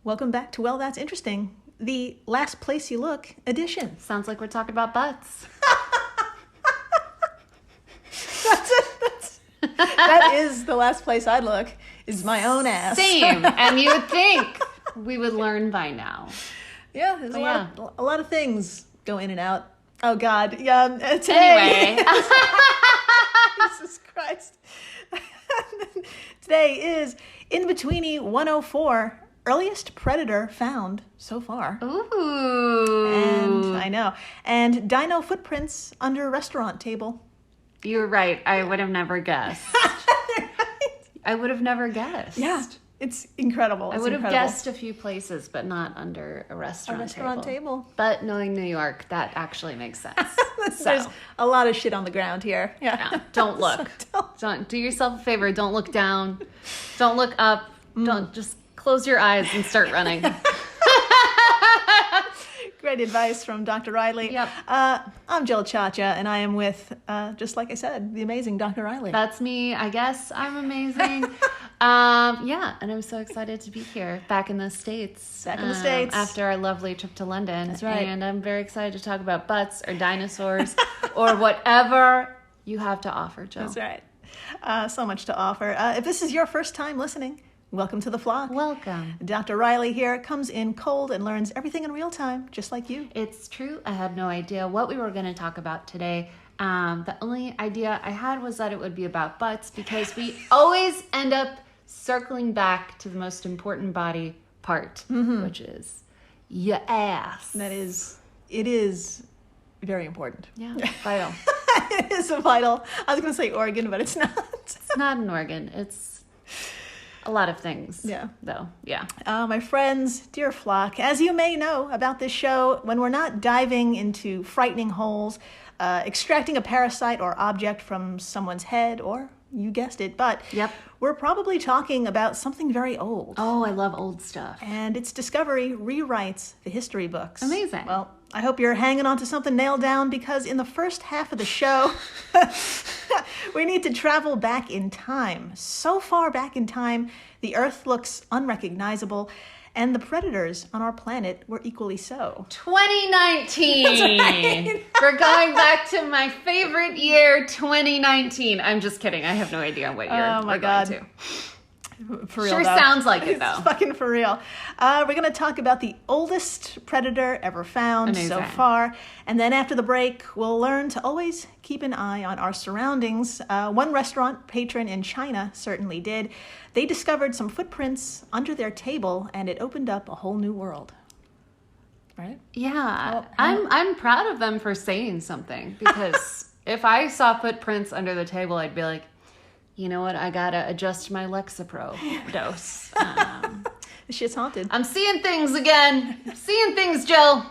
Welcome back to Well, That's Interesting, the Last Place You Look edition. Sounds like we're talking about butts. That is the last place I'd look, is my own ass. Same. And you would think we would learn by now. Yeah, there's a lot of things go in and out. Oh, God. Yeah. Anyway. Jesus Christ. Today is In-Betweeni 104, earliest predator found so far. Ooh. And I know. And Dino footprints under restaurant table. You're right. I would have never guessed. I would have never guessed. Yeah. It's incredible. I would have guessed a few places, but not under a restaurant table. But knowing New York, that actually makes sense. There's a lot of shit on the ground here. Yeah. Don't look. Don't do yourself a favor. Don't look down. Don't look up. Don't just close your eyes and start running. Great advice from Dr. Riley. Yep. I'm Jill Chacha, and I am with, just like I said, the amazing Dr. Riley. That's me. I guess I'm amazing. Yeah, and I'm so excited to be here, back in the States. Back in the States. After our lovely trip to London. That's right. And I'm very excited to talk about butts or dinosaurs or whatever you have to offer, Jill. That's right. So much to offer. If this is your first time listening, welcome to the flock. Welcome. Dr. Riley here comes in cold and learns everything in real time, just like you. It's true. I had no idea what we were going to talk about today. The only idea I had was that it would be about butts because we always end up circling back to the most important body part, which is your ass. It is very important. Yeah, vital. It is vital. I was going to say organ, but it's not. It's not an organ. It's a lot of things. Yeah. Though, yeah. My friends, dear flock, as you may know about this show, when we're not diving into frightening holes, extracting a parasite or object from someone's head, or you guessed it, but we're probably talking about something very old. Oh, I love old stuff. And its discovery rewrites the history books. Amazing. Well, I hope you're hanging on to something nailed down because in the first half of the show, we need to travel back in time. So far back in time, the Earth looks unrecognizable, and the predators on our planet were equally so. 2019! Right. We're going back to my favorite year, 2019. I'm just kidding. I have no idea what year we're going to. For real, sure though. Sounds like it, though. It's fucking for real. We're going to talk about the oldest predator ever found so far. And then after the break, we'll learn to always keep an eye on our surroundings. One restaurant patron in China certainly did. They discovered some footprints under their table, and it opened up a whole new world. Right? Yeah. I'm proud of them for saying something, because if I saw footprints under the table, I'd be like, you know what? I gotta adjust my Lexapro dose. This shit's haunted. I'm seeing things again. I'm seeing things, Jill.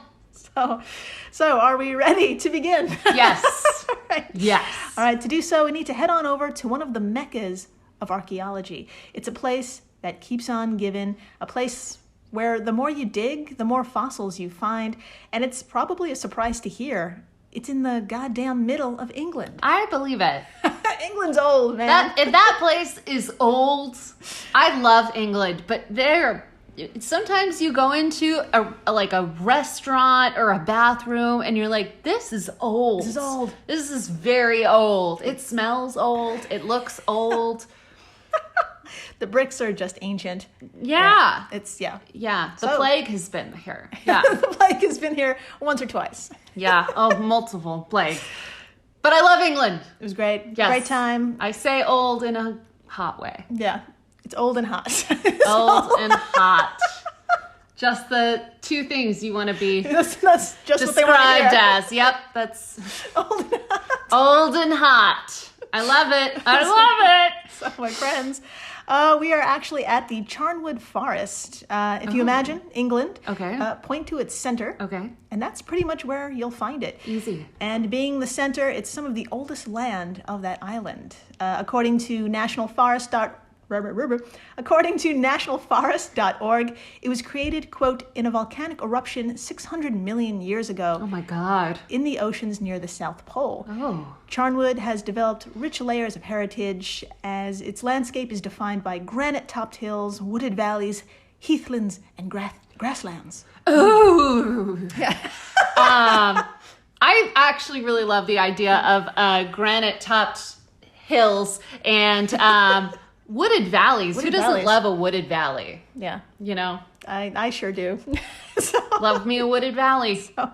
So are we ready to begin? Yes. Right. Yes. All right. To do so, we need to head on over to one of the meccas of archaeology. It's a place that keeps on giving, a place where the more you dig, the more fossils you find, and it's probably a surprise to hear. It's in the goddamn middle of England. I believe it. England's old, man. That place is old. I love England, but sometimes you go into a restaurant or a bathroom and you're like, this is old. This is old. This is very old. It smells old. It looks old. The bricks are just ancient. Yeah. Yeah. The plague has been here. Yeah. The plague has been here once or twice. Yeah. Oh, multiple plague. But I love England. It was great. Yes. Great time. I say old in a hot way. Yeah. It's old and hot. Old and hot. Just the two things you want to be that's just described as. Yep, that's old and hot. Old and hot. I love it. I love it. So, my friends, we are actually at the Charnwood Forest. If you imagine England, point to its center. Okay. And that's pretty much where you'll find it. Easy. And being the center, it's some of the oldest land of that island. According to nationalforest.org, it was created, quote, in a volcanic eruption 600 million years ago. Oh my God. In the oceans near the South Pole. Oh. Charnwood has developed rich layers of heritage as its landscape is defined by granite-topped hills, wooded valleys, heathlands, and grasslands. Ooh. Yeah. I actually really love the idea of granite-topped hills and wooded valleys. Who doesn't love a wooded valley? Yeah. You know? I sure do. Love me a wooded valley. So,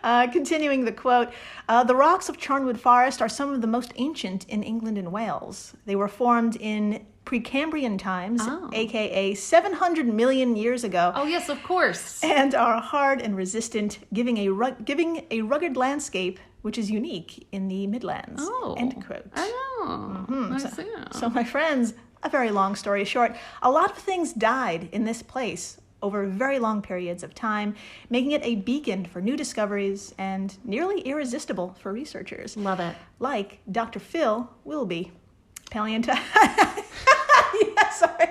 continuing the quote, the rocks of Charnwood Forest are some of the most ancient in England and Wales. They were formed in Precambrian times, aka 700 million years ago. Oh yes, of course. And are hard and resistant, giving a rugged landscape which is unique in the Midlands. Oh, end quote. I know. Mm-hmm. So my friends, a very long story short, a lot of things died in this place over very long periods of time, making it a beacon for new discoveries and nearly irresistible for researchers. Love it. Like Dr. Phil Willoughby, paleontologist. Yeah, sorry.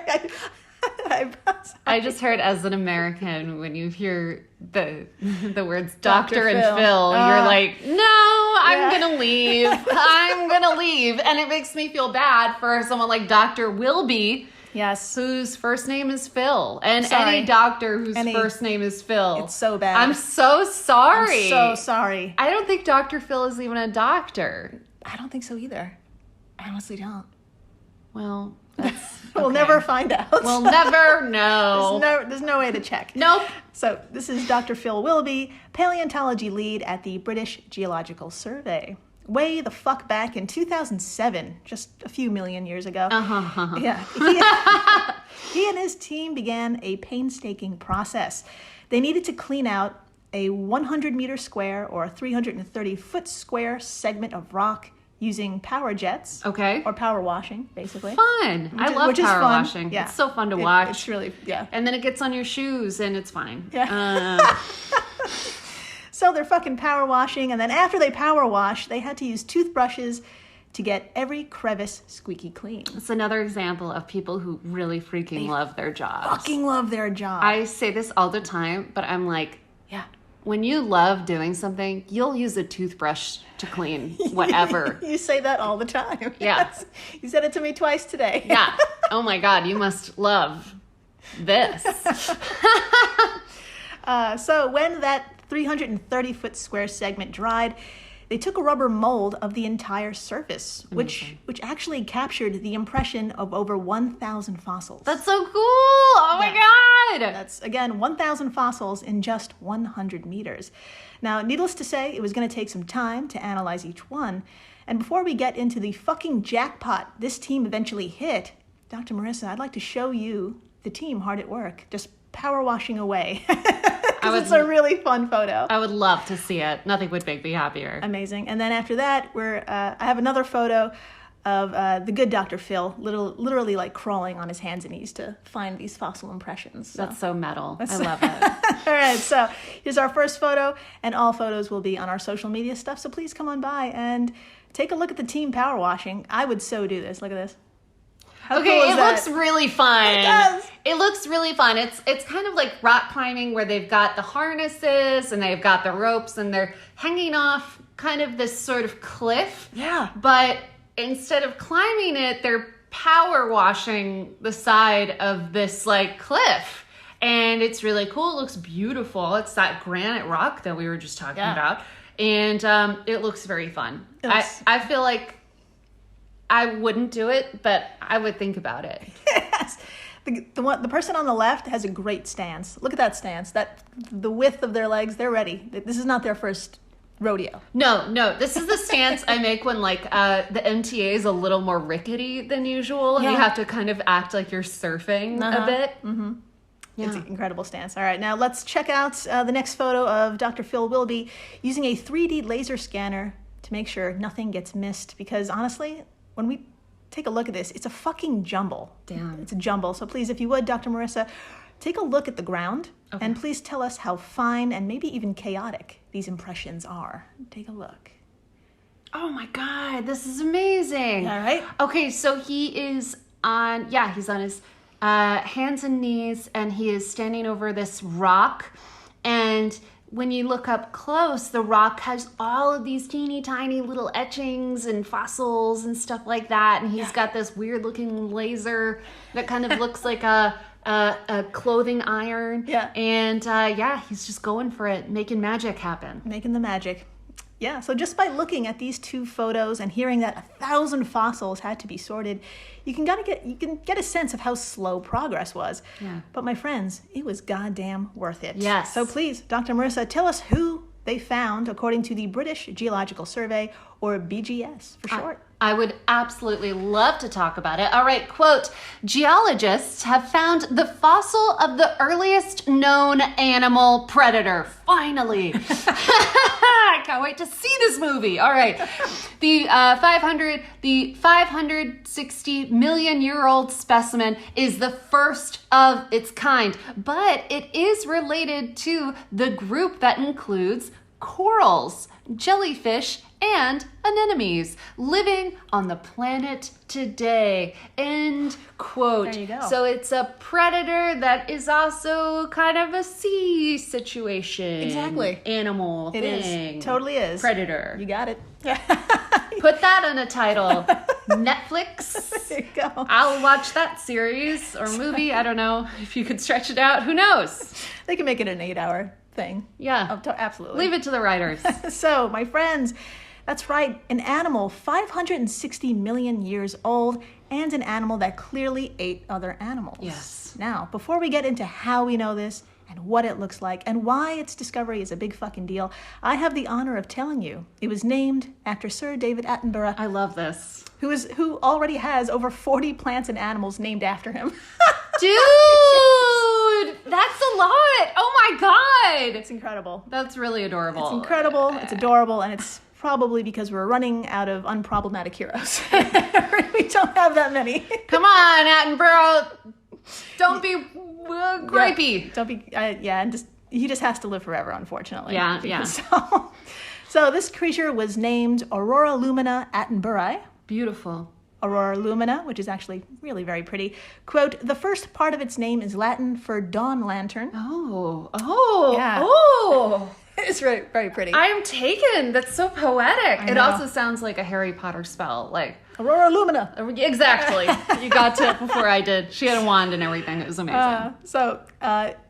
I just heard, as an American, when you hear the words Dr. and Phil, you're like, no, I'm going to leave. I'm going to leave. And it makes me feel bad for someone like Dr. Willoughby. Yes. Whose first name is Phil. And any doctor whose first name is Phil. It's so bad. I'm so sorry. I'm so sorry. I don't think Dr. Phil is even a doctor. I don't think so either. I honestly don't. Well, that's... We'll never find out. We'll never know. There's no way to check. Nope. So this is Dr. Phil Willoughby, paleontology lead at the British Geological Survey. Way the fuck back in 2007, just a few million years ago. Yeah. He and his team began a painstaking process. They needed to clean out a 100-meter square or 330-foot square segment of rock using power jets. Okay. Or power washing, basically. Fun. I love power washing. Yeah. It's so fun to watch. It's really, yeah. And then it gets on your shoes and it's fine. Yeah. So they're fucking power washing, and then after they power wash, they had to use toothbrushes to get every crevice squeaky clean. It's another example of people who really freaking love their jobs. Fucking love their job. I say this all the time, but I'm like, yeah, when you love doing something, you'll use a toothbrush to clean whatever. You say that all the time. Yeah. Yes. You said it to me twice today. Yeah. Oh my God, you must love this. So when that 330-foot square segment dried, they took a rubber mold of the entire surface, which actually captured the impression of over 1,000 fossils. That's so cool! Oh my God! That's, again, 1,000 fossils in just 100 meters. Now, needless to say, it was going to take some time to analyze each one. And before we get into the fucking jackpot this team eventually hit, Dr. Marissa, I'd like to show you the team hard at work, just power washing away. It's a really fun photo. I would love to see it. Nothing would make me happier. Amazing. And then after that, I have another photo of the good Dr. Phil, literally like crawling on his hands and knees to find these fossil impressions. So. That's so metal. I love it. All right, so here's our first photo, and all photos will be on our social media stuff, so please come on by and take a look at the team power washing. I would so do this. Look at this. How okay, cool is it that? looks really fun. It does. It looks really fun. It's kind of like rock climbing where they've got the harnesses and they've got the ropes and they're hanging off kind of this sort of cliff. Yeah. But instead of climbing it, they're power washing the side of this like cliff. And it's really cool. It looks beautiful. It's that granite rock that we were just talking about. And it looks very fun. I feel like I wouldn't do it, but I would think about it. Yes. The person on the left has a great stance. Look at that stance. The width of their legs, they're ready. This is not their first rodeo. No. This is the stance I make when like the MTA is a little more rickety than usual. And you have to kind of act like you're surfing a bit. Mm-hmm. Yeah. It's an incredible stance. All right, now let's check out the next photo of Dr. Phil Willoughby using a 3D laser scanner to make sure nothing gets missed. Because honestly, when we take a look at this, it's a fucking jumble. Damn. It's a jumble. So please, if you would, Dr. Marissa, take a look at the ground and please tell us how fine and maybe even chaotic these impressions are. Take a look. Oh my God, this is amazing. All right. Okay, so he's on his hands and knees and he is standing over this rock. And when you look up close, the rock has all of these teeny tiny little etchings and fossils and stuff like that. And he's got this weird looking laser that kind of looks like a a clothing iron. Yeah. And he's just going for it, making magic happen. Making the magic. Yeah, so just by looking at these two photos and hearing that 1,000 fossils had to be sorted, you can get a sense of how slow progress was. Yeah. But my friends, it was goddamn worth it. Yes. So please, Dr. Marissa, tell us who they found according to the British Geological Survey, or BGS for short. I would absolutely love to talk about it. All right, quote, geologists have found the fossil of the earliest known animal predator. Finally. I can't wait to see this movie. All right. The 560 million year old specimen is the first of its kind, but it is related to the group that includes corals, jellyfish, and anemones living on the planet today. End quote. There you go. So it's a predator that is also kind of a sea situation. Exactly. Animal It thing. is. Totally is. Predator. You got it. Put that on a title. Netflix. There you go. I'll watch that series or movie. I don't know if you could stretch it out. Who knows? They can make it an 8-hour thing. Yeah. Absolutely. Leave it to the writers. So, my friends, that's right, an animal 560 million years old, and an animal that clearly ate other animals. Yes. Now, before we get into how we know this, and what it looks like, and why its discovery is a big fucking deal, I have the honor of telling you it was named after Sir David Attenborough, I love this. who already has over 40 plants and animals named after him. Dude, that's a lot. Oh my God. It's incredible. That's really adorable. It's incredible, it's adorable, and it's probably because we're running out of unproblematic heroes. We don't have that many. Come on, Attenborough. Don't be gripey. Yeah, don't be, and he just has to live forever, unfortunately. Yeah. So this creature was named Aurora Lumina Attenborough. Beautiful. Aurora Lumina, which is actually really very pretty. Quote, the first part of its name is Latin for dawn lantern. Oh. It's very, very pretty. I am taken. That's so poetic. I It know. also sounds like a Harry Potter spell. Like Aurora Lumina. Exactly. You got to it before I did. She had a wand and everything. It was amazing.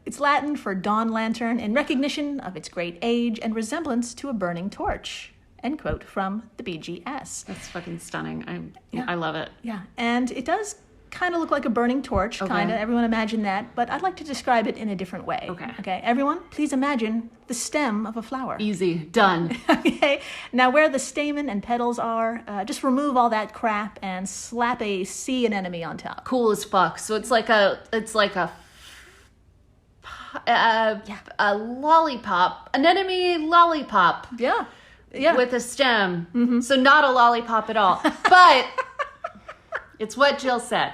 It's Latin for dawn lantern in recognition of its great age and resemblance to a burning torch. End quote from the BGS. That's fucking stunning. I love it. Yeah, and it does kind of look like a burning torch, Okay. kind of. Everyone imagine that, but I'd like to describe it in a different way. Okay, everyone, please imagine the stem of a flower. Easy. Done. Okay, now where the stamen and petals are, just remove all that crap and slap a sea anemone on top. Cool as fuck. So it's like a lollipop, anemone lollipop. Yeah. With a stem. Mm-hmm. So not a lollipop at all. But it's what Jill said.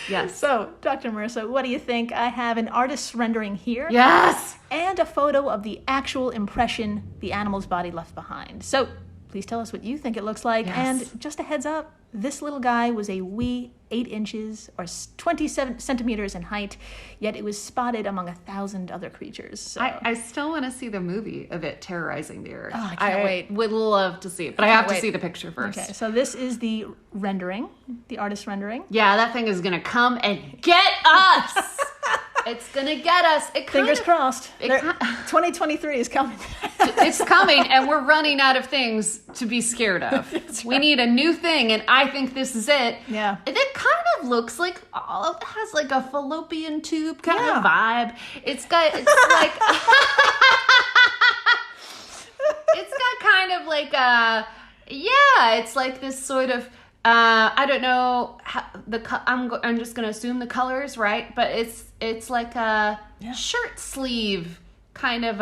Yes. So, Dr. Marissa, what do you think? I have an artist's rendering here. Yes. And a photo of the actual impression the animal's body left behind. So, please tell us what you think it looks like. Yes. And just a heads up, this little guy was a wee 8 inches or 27 centimeters in height, yet it was spotted among 1,000 other creatures. So. I still want to see the movie of it terrorizing the earth. Oh, I can't wait. Would love to see it, but I have to see the picture first. Okay, so this is the rendering, the artist rendering. Yeah, that thing is going to come and get us. It's going to get us. Fingers crossed. 2023 is coming. It's coming, and we're running out of things to be scared of. We need a new thing, and I think this is it. Yeah. It kind of looks like, it has like a fallopian tube kind of vibe. It's like, it's got kind of like it's like this sort of, I don't know how I'm just gonna assume the colors, right? But it's like a shirt sleeve kind of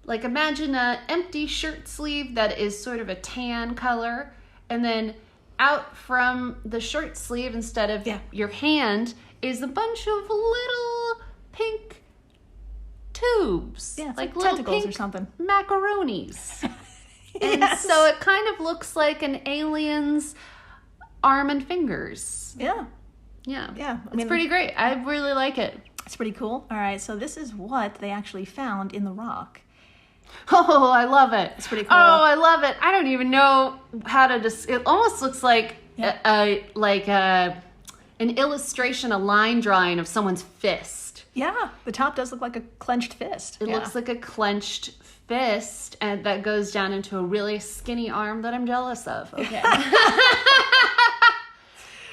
like imagine an empty shirt sleeve that is sort of a tan color, and then out from the shirt sleeve instead of your hand is a bunch of little pink tubes, like little tentacles pink or something, macaronis. And so it kind of looks like an alien's arm and fingers. Yeah. It's pretty great. I really like it. It's pretty cool. All right, so this is what they actually found in the rock. Oh, I love it. It's pretty cool. Oh, I love it. I don't even know how to it almost looks like an illustration, a line drawing of someone's fist. Yeah, the top does look like a clenched fist. It looks like a clenched fist, and that goes down into a really skinny arm that I'm jealous of. Okay.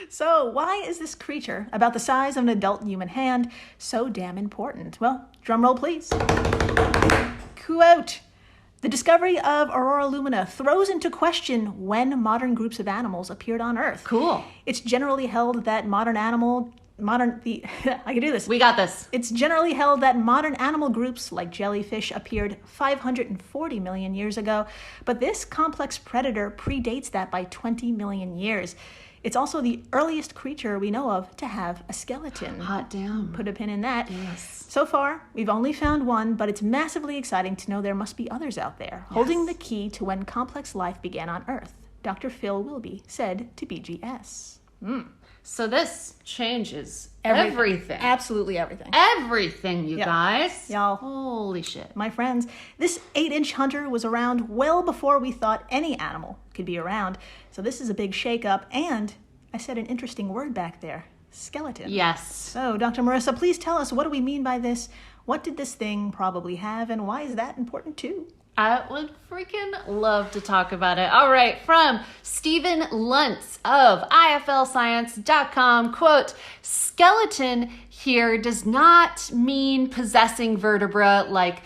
So why is this creature about the size of an adult human hand so damn important? Well, drum roll please. Quote, the discovery of Aurora Lumina throws into question when modern groups of animals appeared on Earth. Cool. It's generally held that I can do this. We got this. It's generally held that modern animal groups like jellyfish appeared 540 million years ago, but this complex predator predates that by 20 million years. It's also the earliest creature we know of to have a skeleton. Hot damn. Put a pin in that. Yes. So far, we've only found one, but it's massively exciting to know there must be others out there, holding the key to when complex life began on Earth. Dr. Phil Wilby said to BGS. So this changes everything. Absolutely everything. Everything, you guys. Y'all. Holy shit. My friends, this 8-inch hunter was around well before we thought any animal could be around. So this is a big shakeup, and I said an interesting word back there. Skeleton. Yes. So, Dr. Marissa, please tell us, what do we mean by this? What did this thing probably have, and why is that important too? I would freaking love to talk about it. All right, from Stephen Luntz of IFLscience.com, quote, skeleton here does not mean possessing vertebra like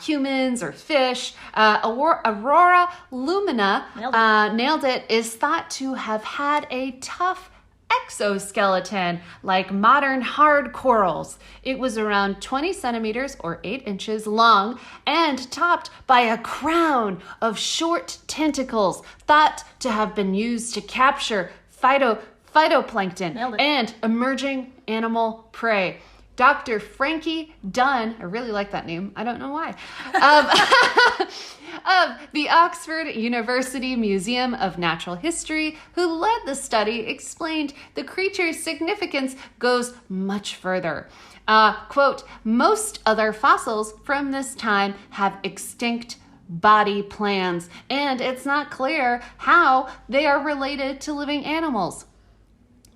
humans or fish. Aurora Lumina, nailed it, is thought to have had a tough exoskeleton like modern hard corals. It was around 20 centimeters or 8 inches long and topped by a crown of short tentacles thought to have been used to capture phytoplankton and emerging animal prey. Dr. Frankie Dunn, I really like that name, I don't know why, of the Oxford University Museum of Natural History, who led the study, explained the creature's significance goes much further. Quote, most other fossils from this time have extinct body plans, and it's not clear how they are related to living animals.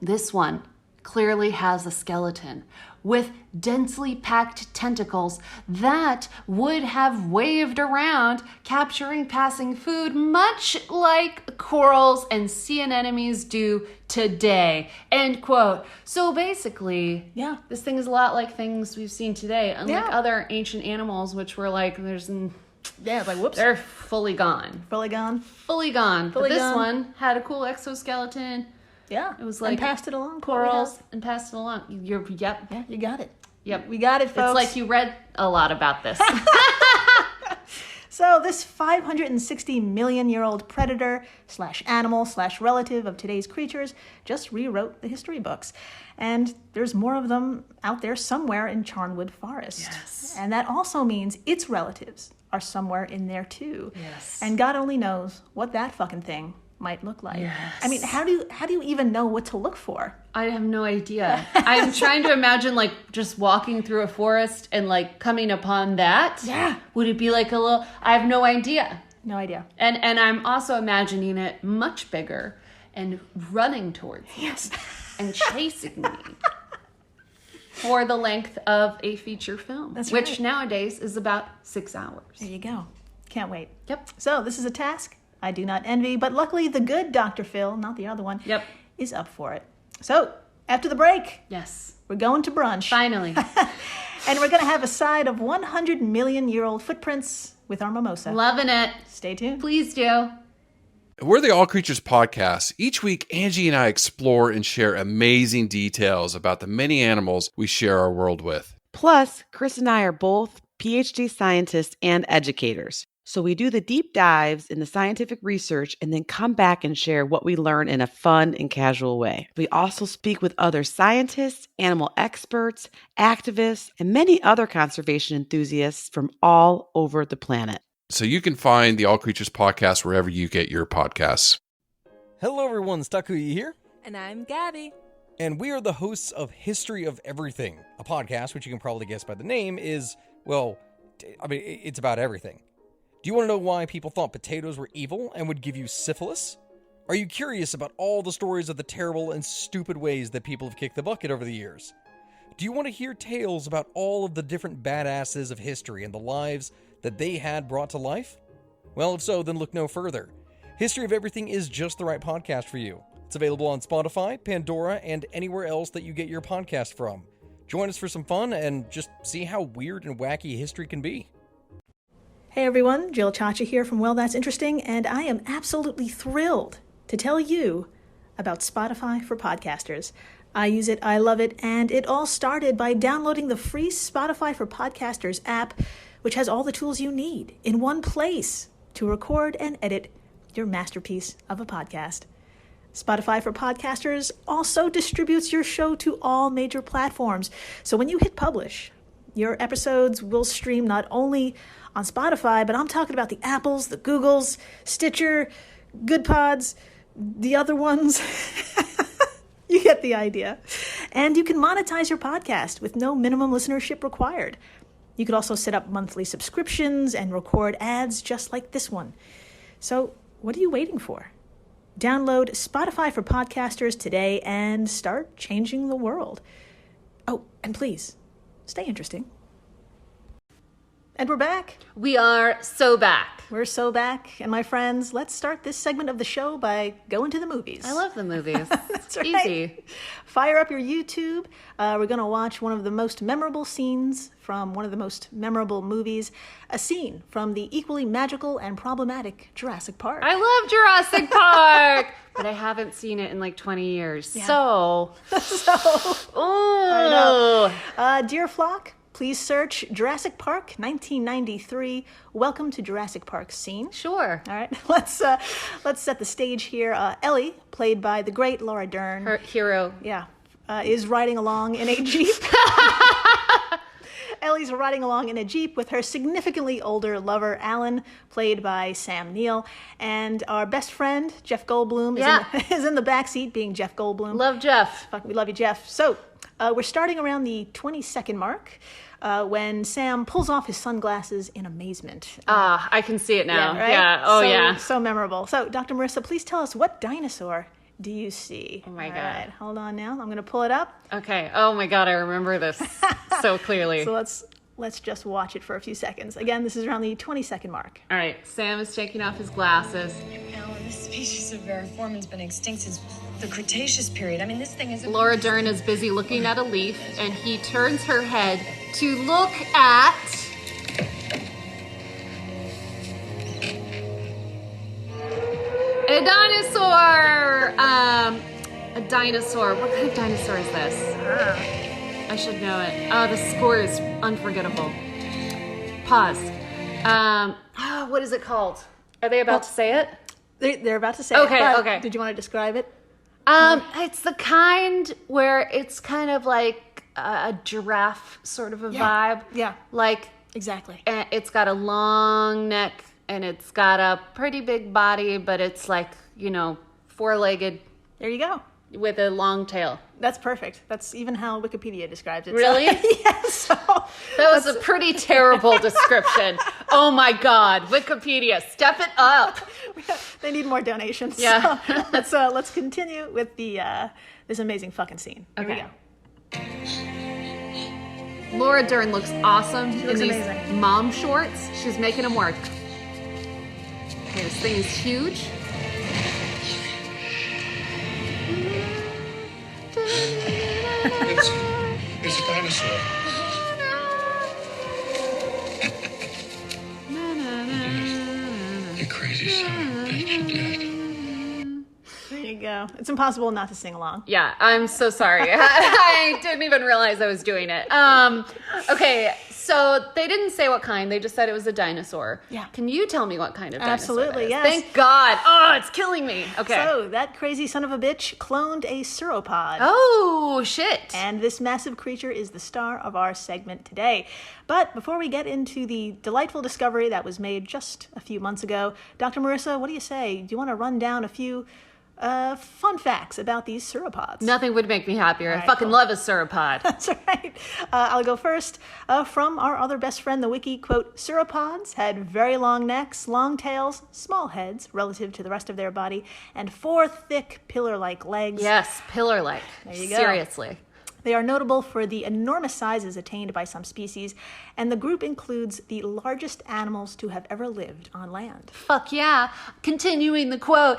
This one clearly has a skeleton with densely packed tentacles that would have waved around, capturing passing food, much like corals and sea anemones do today. End quote. So basically, this thing is a lot like things we've seen today, unlike other ancient animals, which were like, it's like, whoops. They're fully gone. Fully gone? Fully gone. But this one had a cool exoskeleton. Yeah. It was like, and passed it along. Corals and passed it along. Yeah, you got it. Yep. We got it, folks. It's like you read a lot about this. So this 560 million year old predator / animal / relative of today's creatures just rewrote the history books. And there's more of them out there somewhere in Charnwood Forest. Yes. And that also means its relatives are somewhere in there too. Yes. And God only knows what that fucking thing might look like. Yes. I mean, how do you even know what to look for? I have no idea. I'm trying to imagine like just walking through a forest and like coming upon that. Yeah. Would it be like a little, I have no idea. No idea. And I'm also imagining it much bigger and running towards me. Yes. And chasing me. For the length of a feature film. That's which right. nowadays is about 6 hours. There you go. Can't wait. Yep. So this is a task I do not envy, but luckily the good Dr. Phil, not the other one, is up for it. So, after the break, yes, we're going to brunch. Finally. And we're going to have a side of 100 million year old footprints with our mimosa. Loving it. Stay tuned. Please do. We're the All Creatures Podcast. Each week, Angie and I explore and share amazing details about the many animals we share our world with. Plus, Chris and I are both PhD scientists and educators. So we do the deep dives in the scientific research and then come back and share what we learn in a fun and casual way. We also speak with other scientists, animal experts, activists, and many other conservation enthusiasts from all over the planet. So you can find the All Creatures Podcast wherever you get your podcasts. Hello everyone, Stakuyi here. And I'm Gabby. And we are the hosts of History of Everything, a podcast which you can probably guess by the name is, well, I mean, it's about everything. Do you want to know why people thought potatoes were evil and would give you syphilis? Are you curious about all the stories of the terrible and stupid ways that people have kicked the bucket over the years? Do you want to hear tales about all of the different badasses of history and the lives that they had brought to life? Well, if so, then look no further. History of Everything is just the right podcast for you. It's available on Spotify, Pandora, and anywhere else that you get your podcast from. Join us for some fun and just see how weird and wacky history can be. Hey everyone, Jill Chacha here from Well, That's Interesting, and I am absolutely thrilled to tell you about Spotify for podcasters. I use it, I love it, and it all started by downloading the free Spotify for Podcasters app, which has all the tools you need in one place to record and edit your masterpiece of a podcast. Spotify for Podcasters also distributes your show to all major platforms. So when you hit publish, your episodes will stream not only on Spotify, but I'm talking about the Apples, the Googles, Stitcher, Good Pods, the other ones. You get the idea. And you can monetize your podcast with no minimum listenership required. You could also set up monthly subscriptions and record ads just like this one. So what are you waiting for? Download Spotify for Podcasters today and start changing the world. Oh, and please, stay interesting. And we're back. We are so back. We're so back. And my friends, let's start this segment of the show by going to the movies. I love the movies. That's right. Easy. Fire up your YouTube. We're going to watch one of the most memorable scenes from one of the most memorable movies, a scene from the equally magical and problematic Jurassic Park. I love Jurassic Park, but I haven't seen it in like 20 years. Yeah. So, I know. Dear flock, please search Jurassic Park 1993. Welcome to Jurassic Park scene. Sure. All right, let's set the stage here. Ellie, played by the great Laura Dern. Her hero. Yeah, is riding along in a Jeep. Ellie's riding along in a Jeep with her significantly older lover, Alan, played by Sam Neill. And our best friend, Jeff Goldblum, is in the backseat being Jeff Goldblum. Love Jeff. Fuck, we love you, Jeff. So, we're starting around the 20-second mark when Sam pulls off his sunglasses in amazement. I can see it now. Yeah, right? Yeah. Oh, yeah. So memorable. So, Dr. Marissa, please tell us, what dinosaur do you see? Oh, my God. All right, hold on now. I'm going to pull it up. Okay. Oh, my God. I remember this so clearly. So let's just watch it for a few seconds. Again, this is around the 20-second mark. All right. Sam is taking off his glasses. Alan, this species of variform has been extinct since the Cretaceous period. I mean, this thing is... Laura Dern is busy looking at a leaf, and he turns her head to look at... a dinosaur! A dinosaur. What kind of dinosaur is this? I should know it. Oh, the score is unforgettable. Pause. What is it called? Are they about to say it? They're about to say it. Okay. Did you want to describe it? It's the kind where it's kind of like a giraffe sort of a vibe. Yeah. Like, Exactly. it's got a long neck and it's got a pretty big body, but it's like, four-legged There you go. with a long tail. That's perfect. That's even how Wikipedia describes it. Really? Yes. So, That was a pretty terrible description. Oh my God, Wikipedia, step it up. they need more donations. Yeah. So, let's continue with the this amazing fucking scene. Here we Okay. go. Laura Dern looks awesome looks in these amazing. mom shorts. She's making them work. Okay, this thing is huge. It's a dinosaur. You crazy son of a bitch, you did. There you go. It's impossible not to sing along. Yeah, I'm so sorry. I didn't even realize I was doing it. Okay, so they didn't say what kind. They just said it was a dinosaur. Yeah. Can you tell me what kind of dinosaur Absolutely, that is? yes. Thank God. Oh, it's killing me. Okay. So, that crazy son of a bitch cloned a sauropod. Oh, shit. And this massive creature is the star of our segment today. But before we get into the delightful discovery that was made just a few months ago, Dr. Marissa, what do you say? Do you want to run down a few fun facts about these sauropods. Nothing would make me happier. All I right, fucking cool. love a sauropod. That's right. I'll go first. From our other best friend, the wiki, quote, sauropods had very long necks, long tails, small heads relative to the rest of their body, and 4 thick pillar-like legs. Yes, pillar-like. There you go. Seriously. They are notable for the enormous sizes attained by some species, and the group includes the largest animals to have ever lived on land. Fuck yeah. Continuing the quote,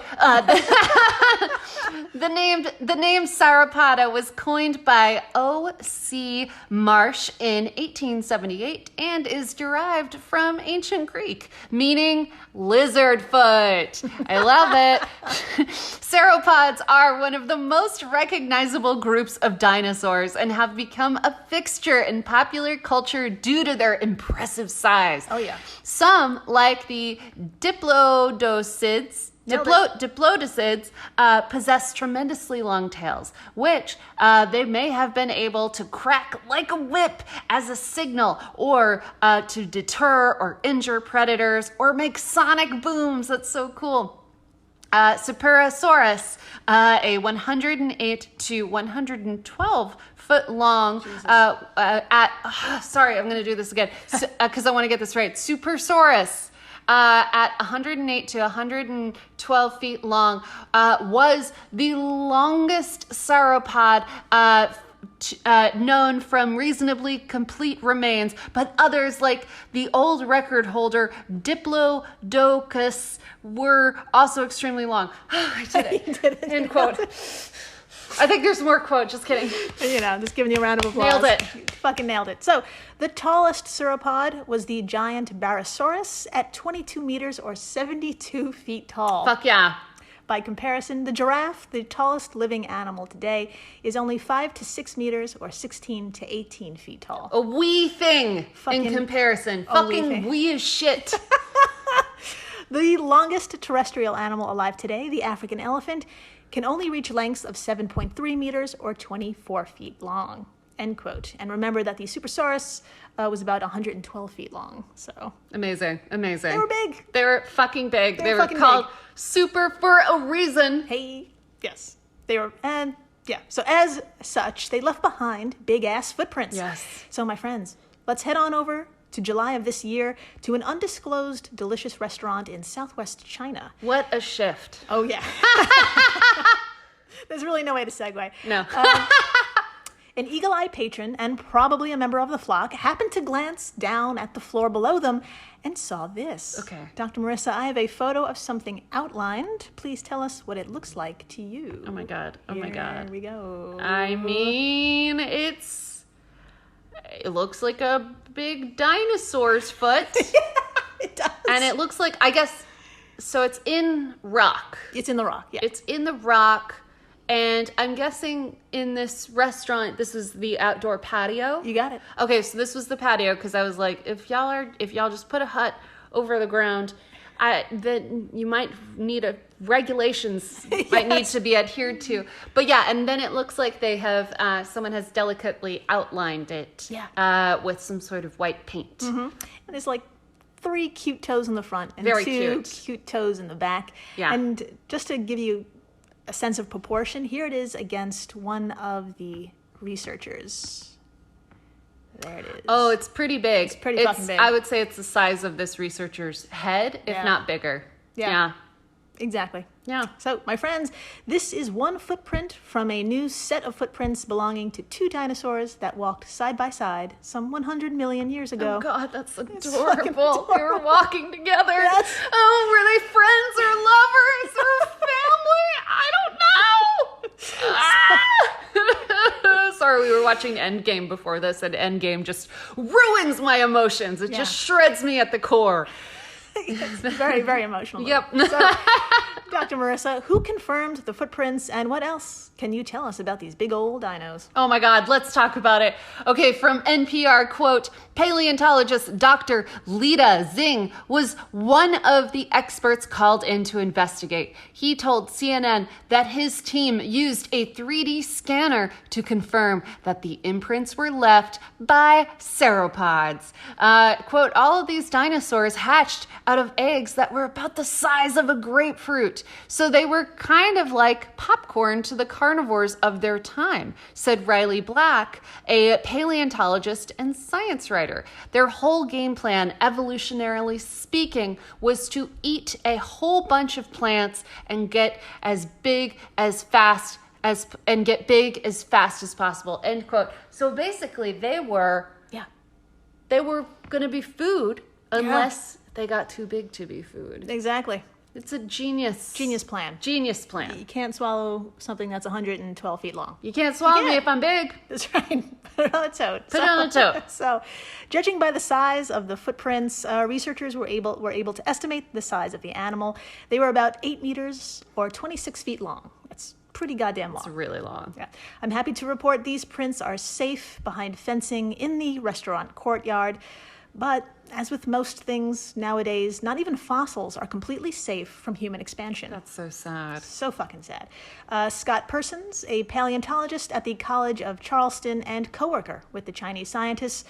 the name sauropoda was coined by O.C. Marsh in 1878 and is derived from ancient Greek, meaning lizard foot. I love it. Sauropods are one of the most recognizable groups of dinosaurs and have become a fixture in popular culture due to their impressive size. Oh, yeah. Some, like the diplodocids, possess tremendously long tails, which they may have been able to crack like a whip as a signal, or to deter or injure predators, or make sonic booms. That's so cool. Superosaurus, a 108 to 112 foot long, sorry, I'm going to do this again because I want to get this right. Supersaurus, at 108 to 112 feet long, was the longest sauropod known from reasonably complete remains, but others, like the old record holder Diplodocus, were also extremely long. I did it. You did it. End quote. I think there's more quote. Just kidding. Just giving you a round of applause. Nailed it. You fucking nailed it. So, the tallest sauropod was the giant Barosaurus at 22 meters or 72 feet tall. Fuck yeah. By comparison, the giraffe, the tallest living animal today, is only 5 to 6 meters or 16 to 18 feet tall. A wee thing in comparison. Fucking wee as shit. The longest terrestrial animal alive today, the African elephant, can only reach lengths of 7.3 meters or 24 feet long. End quote. And remember that the Supersaurus was about 112 feet long. So Amazing. they were big. They were fucking big. They were fucking called big. super for a reason. Hey, yes. They were, and yeah. So as such, they left behind big-ass footprints. Yes. So my friends, let's head on over to July of this year to an undisclosed delicious restaurant in southwest China. What a shift. Oh, yeah. There's really no way to segue. No. An eagle-eyed patron, and probably a member of the flock, happened to glance down at the floor below them and saw this. Okay. Dr. Marissa, I have a photo of something outlined. Please tell us what it looks like to you. Oh my God. Oh my God. Here we go. I mean, it looks like a big dinosaur's foot. It does. And it looks like, I guess, so it's in rock. It's in the rock, yeah. It's in the rock. And I'm guessing in this restaurant, this is the outdoor patio. You got it. Okay, so this was the patio, because I was like, if y'all just put a hut over the ground, then you might need regulations might need to be adhered to. But yeah, and then it looks like they have someone has delicately outlined it. Yeah. With some sort of white paint. Mm-hmm. And there's like 3 cute toes in the front and Very 2 cute toes in the back. Yeah. And just to give you a sense of proportion, here it is against one of the researchers. There it is. Oh, it's pretty big. It's pretty fucking big. I would say it's the size of this researcher's head, if Yeah. not bigger. Yeah. Exactly. Yeah. So, my friends, this is one footprint from a new set of footprints belonging to 2 dinosaurs that walked side by side some 100 million years ago. Oh God, that's fucking adorable. They were walking together. Yes. Oh, were they friends or lovers or family? I don't know. Sorry, we were watching Endgame before this, and Endgame just ruins my emotions. It just shreds me at the core. It's very, very emotional. Yep. So, Dr. Marissa, who confirmed the footprints, and what else can you tell us about these big old dinos? Oh my God, let's talk about it. Okay, from NPR, quote, paleontologist Dr. Lida Zing was one of the experts called in to investigate. He told CNN that his team used a 3D scanner to confirm that the imprints were left by sauropods. Quote, all of these dinosaurs hatched out of eggs that were about the size of a grapefruit. fruit. So they were kind of like popcorn to the carnivores of their time, said Riley Black, a paleontologist and science writer. Their whole game plan, evolutionarily speaking, was to eat a whole bunch of plants and get as big as fast as possible, end quote. So basically they were going to be food unless they got too big to be food. Exactly. It's a genius plan. Genius plan. You can't swallow something that's 112 feet long. You can't swallow me if I'm big. That's right. Put it on a tote. Put it on a tote. So, judging by the size of the footprints, researchers were able to estimate the size of the animal. They were about 8 meters or 26 feet long. That's pretty goddamn long. It's really long. Yeah. I'm happy to report these prints are safe behind fencing in the restaurant courtyard. But as with most things nowadays, not even fossils are completely safe from human expansion. That's so sad. So fucking sad. Scott Persons, a paleontologist at the College of Charleston and co-worker with the Chinese scientists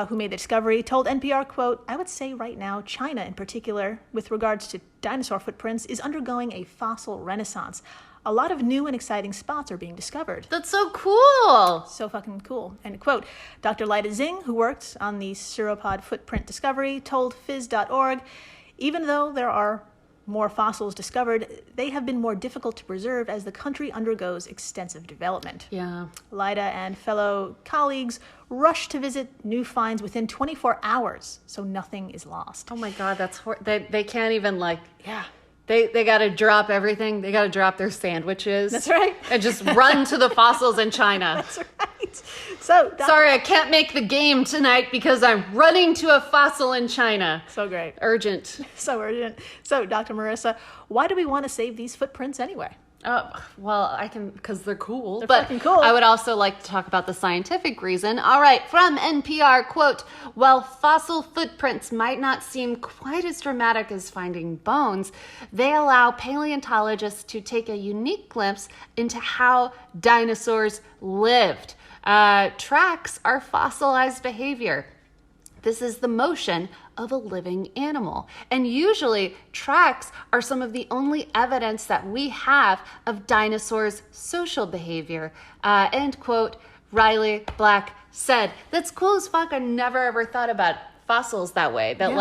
who made the discovery, told NPR, quote, "I would say right now, China in particular, with regards to dinosaur footprints, is undergoing a fossil renaissance. A lot of new and exciting spots are being discovered." That's so cool. So fucking cool. And quote, Dr. Lida Zing, who worked on the sauropod footprint discovery, told phys.org, "Even though there are more fossils discovered, they have been more difficult to preserve as the country undergoes extensive development." Yeah. Lida and fellow colleagues rushed to visit new finds within 24 hours, so nothing is lost. Oh my God, that's they can't even Yeah. They got to drop everything. They got to drop their sandwiches. That's right. And just run to the fossils in China. That's right. So, sorry, I can't make the game tonight because I'm running to a fossil in China. So great. Urgent. So urgent. So, Dr. Marissa, why do we want to save these footprints anyway? Well, I can, because they're cool. They're but fucking cool. I would also like to talk about the scientific reason. All right, from NPR, quote, "While fossil footprints might not seem quite as dramatic as finding bones, they allow paleontologists to take a unique glimpse into how dinosaurs lived. Tracks are fossilized behavior. This is the motion of a living animal. And usually tracks are some of the only evidence that we have of dinosaurs' social behavior." End quote, Riley Black said. That's cool as fuck. I never ever thought about fossils that way. That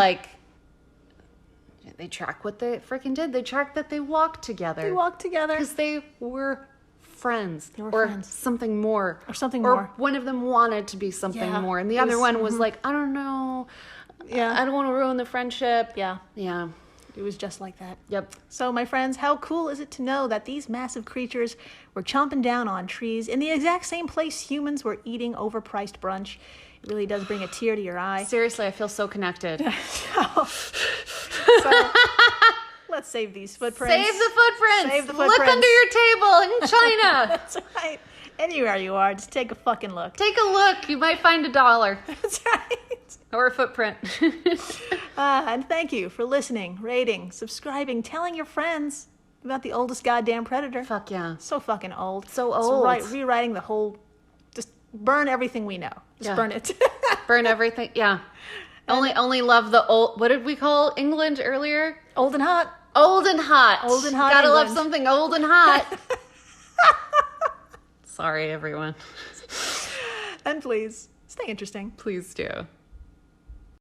they track what they freaking did. They tracked that they walked together. They walked together. Because they were friends. They were or friends. something more. Or something more. One of them wanted to be something Yeah. more. And the It other was- one was like, I don't know. Yeah. I don't want to ruin the friendship. Yeah. Yeah. It was just like that. Yep. So, my friends, how cool is it to know that these massive creatures were chomping down on trees in the exact same place humans were eating overpriced brunch? It really does bring a tear to your eye. Seriously, I feel so connected. So, let's save these footprints. Save the footprints. Save the Look footprints. under your table in China. That's right. Anywhere you are, just take a fucking look. Take a look. You might find $1 That's right. or a footprint. And thank you for listening, rating, subscribing, telling your friends about the oldest goddamn predator. Fuck yeah. So fucking old. So It's old. rewriting the whole. Just burn everything we know. Just Yeah. burn it. Burn everything. Yeah. Only love the old. What did we call England earlier? Old and hot. Old and hot. Old and hot Gotta love England. something old and hot. Sorry, everyone. And please, stay interesting. Please do.